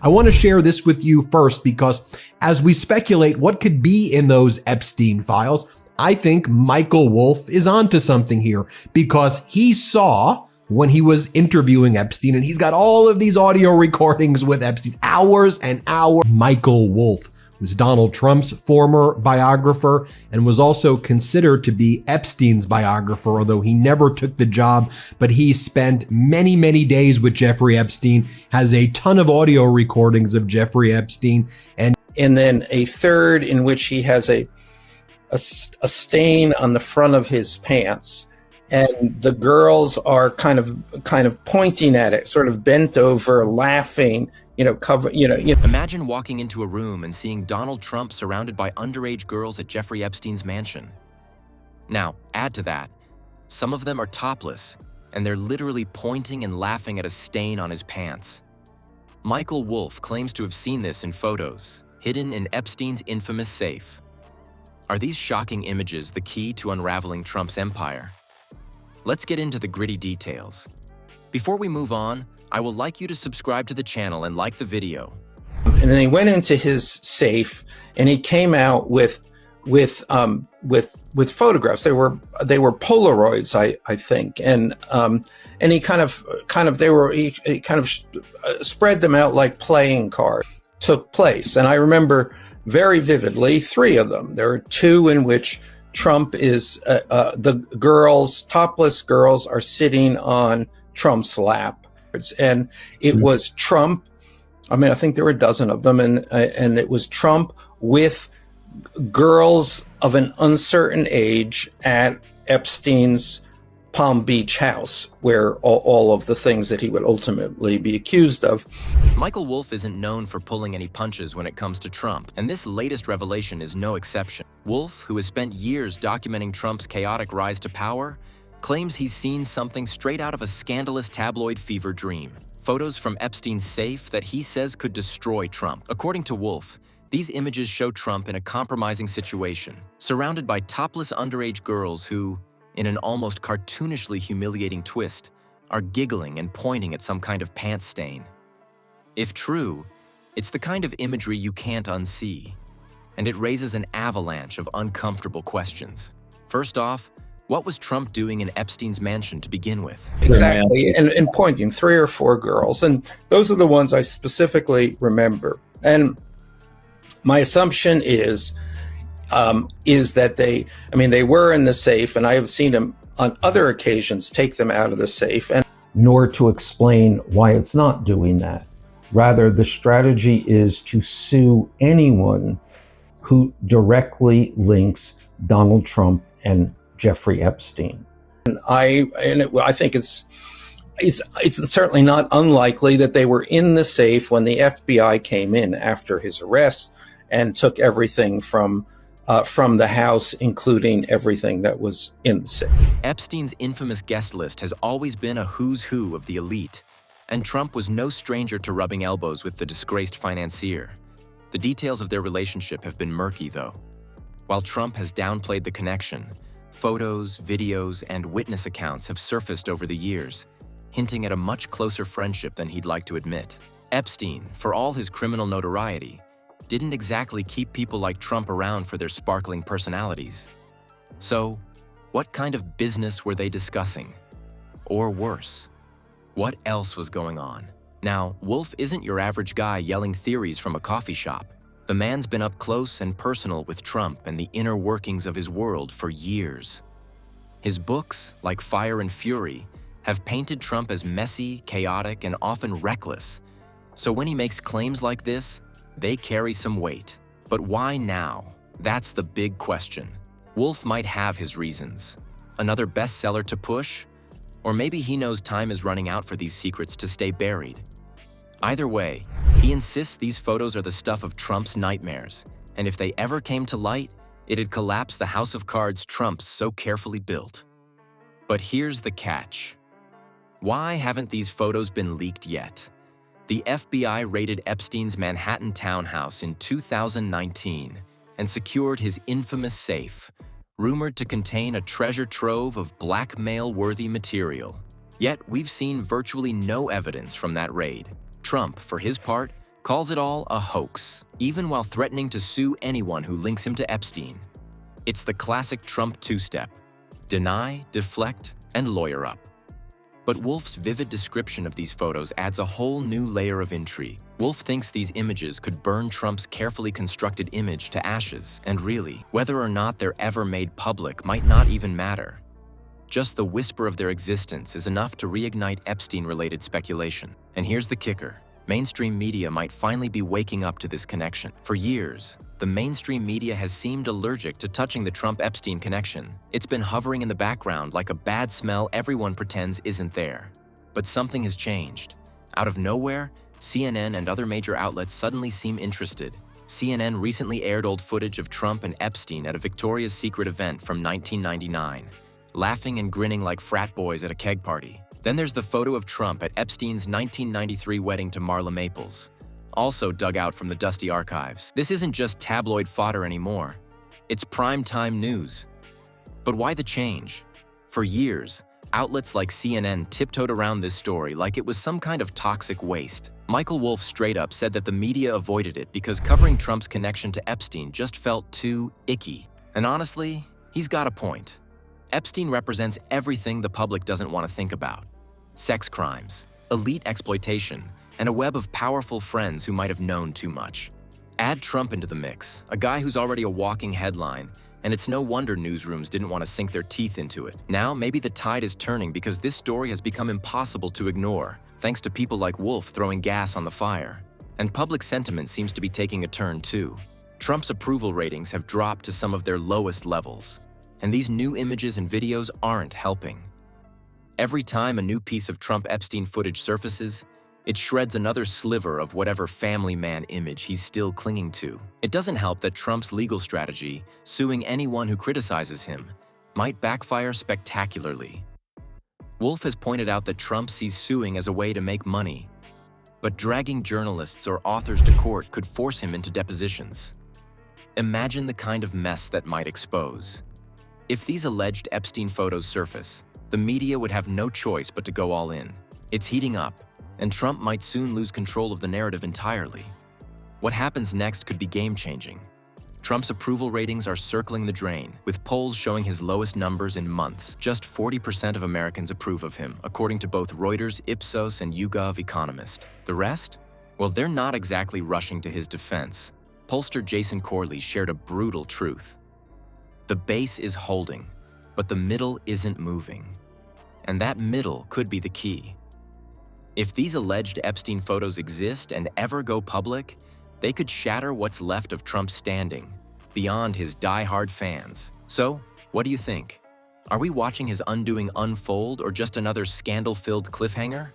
I want to share this with you first because as we speculate what could be in those Epstein files, I think Michael Wolff is onto something here because he saw when he was interviewing Epstein, and he's got all of these audio recordings with Epstein, hours and hours. Michael Wolff was Donald Trump's former biographer and was also considered to be Epstein's biographer, although he never took the job, but he spent many, many days with Jeffrey Epstein, has a ton of audio recordings of Jeffrey Epstein. And then a third in which he has a stain on the front of his pants, and the girls are kind of pointing at it, sort of bent over, laughing, Imagine walking into a room and seeing Donald Trump surrounded by underage girls at Jeffrey Epstein's mansion. Now, add to that, some of them are topless, and they're literally pointing and laughing at a stain on his pants. Michael Wolff claims to have seen this in photos, hidden in Epstein's infamous safe. Are these shocking images the key to unraveling Trump's empire? Let's get into the gritty details. Before we move on, I would like you to subscribe to the channel and like the video. And then he went into his safe and he came out with photographs. They were Polaroids, I think, and he kind of spread them out like playing cards. Took place, and I remember very vividly 3 of them. There are 2 in which Trump is the topless girls are sitting on Trump's lap. And it was Trump. I mean, I think there were a dozen of them, and it was Trump with girls of an uncertain age at Epstein's Palm Beach house, where all of the things that he would ultimately be accused of. Michael Wolff isn't known for pulling any punches when it comes to Trump, and this latest revelation is no exception. Wolff, who has spent years documenting Trump's chaotic rise to power, claims he's seen something straight out of a scandalous tabloid fever dream. Photos from Epstein's safe that he says could destroy Trump. According to Wolff, these images show Trump in a compromising situation, surrounded by topless underage girls who, in an almost cartoonishly humiliating twist, are giggling and pointing at some kind of pants stain. If true, it's the kind of imagery you can't unsee, and it raises an avalanche of uncomfortable questions. First off, what was Trump doing in Epstein's mansion to begin with? Exactly, and pointing 3 or 4 girls, and those are the ones I specifically remember. And my assumption is that they were in the safe, and I have seen him on other occasions take them out of the safe. And nor to explain why it's not doing that. Rather, the strategy is to sue anyone who directly links Donald Trump and Jeffrey Epstein. And I think it's certainly not unlikely that they were in the safe when the FBI came in after his arrest and took everything from the house, including everything that was in the safe. Epstein's infamous guest list has always been a who's who of the elite, and Trump was no stranger to rubbing elbows with the disgraced financier. The details of their relationship have been murky, though. While Trump has downplayed the connection, photos, videos, and witness accounts have surfaced over the years, hinting at a much closer friendship than he'd like to admit. Epstein, for all his criminal notoriety, didn't exactly keep people like Trump around for their sparkling personalities. So, what kind of business were they discussing? Or worse, what else was going on? Now, Wolff isn't your average guy yelling theories from a coffee shop. The man's been up close and personal with Trump and the inner workings of his world for years. His books, like Fire and Fury, have painted Trump as messy, chaotic, and often reckless. So when he makes claims like this, they carry some weight. But why now? That's the big question. Wolff might have his reasons. Another bestseller to push? Or maybe he knows time is running out for these secrets to stay buried. Either way, he insists these photos are the stuff of Trump's nightmares, and if they ever came to light, it'd collapse the house of cards Trump so carefully built. But here's the catch. Why haven't these photos been leaked yet? The FBI raided Epstein's Manhattan townhouse in 2019 and secured his infamous safe, rumored to contain a treasure trove of blackmail-worthy material. Yet we've seen virtually no evidence from that raid. Trump, for his part, calls it all a hoax, even while threatening to sue anyone who links him to Epstein. It's the classic Trump two-step: deny, deflect, and lawyer up. But Wolf's vivid description of these photos adds a whole new layer of intrigue. Wolf thinks these images could burn Trump's carefully constructed image to ashes, and really, whether or not they're ever made public might not even matter. Just the whisper of their existence is enough to reignite Epstein-related speculation. And here's the kicker: mainstream media might finally be waking up to this connection. For years, the mainstream media has seemed allergic to touching the Trump-Epstein connection. It's been hovering in the background like a bad smell everyone pretends isn't there. But something has changed. Out of nowhere, CNN and other major outlets suddenly seem interested. CNN recently aired old footage of Trump and Epstein at a Victoria's Secret event from 1999, laughing and grinning like frat boys at a keg party. Then there's the photo of Trump at Epstein's 1993 wedding to Marla Maples, also dug out from the dusty archives. This isn't just tabloid fodder anymore. It's prime-time news. But why the change? For years, outlets like CNN tiptoed around this story like it was some kind of toxic waste. Michael Wolff straight up said that the media avoided it because covering Trump's connection to Epstein just felt too icky. And honestly, he's got a point. Epstein represents everything the public doesn't want to think about: sex crimes, elite exploitation, and a web of powerful friends who might have known too much. Add Trump into the mix, a guy who's already a walking headline, and it's no wonder newsrooms didn't want to sink their teeth into it. Now, maybe the tide is turning because this story has become impossible to ignore, thanks to people like Wolf throwing gas on the fire. And public sentiment seems to be taking a turn too. Trump's approval ratings have dropped to some of their lowest levels, and these new images and videos aren't helping. Every time a new piece of Trump-Epstein footage surfaces, it shreds another sliver of whatever family man image he's still clinging to. It doesn't help that Trump's legal strategy, suing anyone who criticizes him, might backfire spectacularly. Wolf has pointed out that Trump sees suing as a way to make money, but dragging journalists or authors to court could force him into depositions. Imagine the kind of mess that might expose. If these alleged Epstein photos surface, the media would have no choice but to go all in. It's heating up, and Trump might soon lose control of the narrative entirely. What happens next could be game-changing. Trump's approval ratings are circling the drain, with polls showing his lowest numbers in months. Just 40% of Americans approve of him, according to both Reuters, Ipsos, and YouGov Economist. The rest? Well, they're not exactly rushing to his defense. Pollster Jason Corley shared a brutal truth. The base is holding, but the middle isn't moving. And that middle could be the key. If these alleged Epstein photos exist and ever go public, they could shatter what's left of Trump's standing, beyond his die-hard fans. So, what do you think? Are we watching his undoing unfold or just another scandal-filled cliffhanger?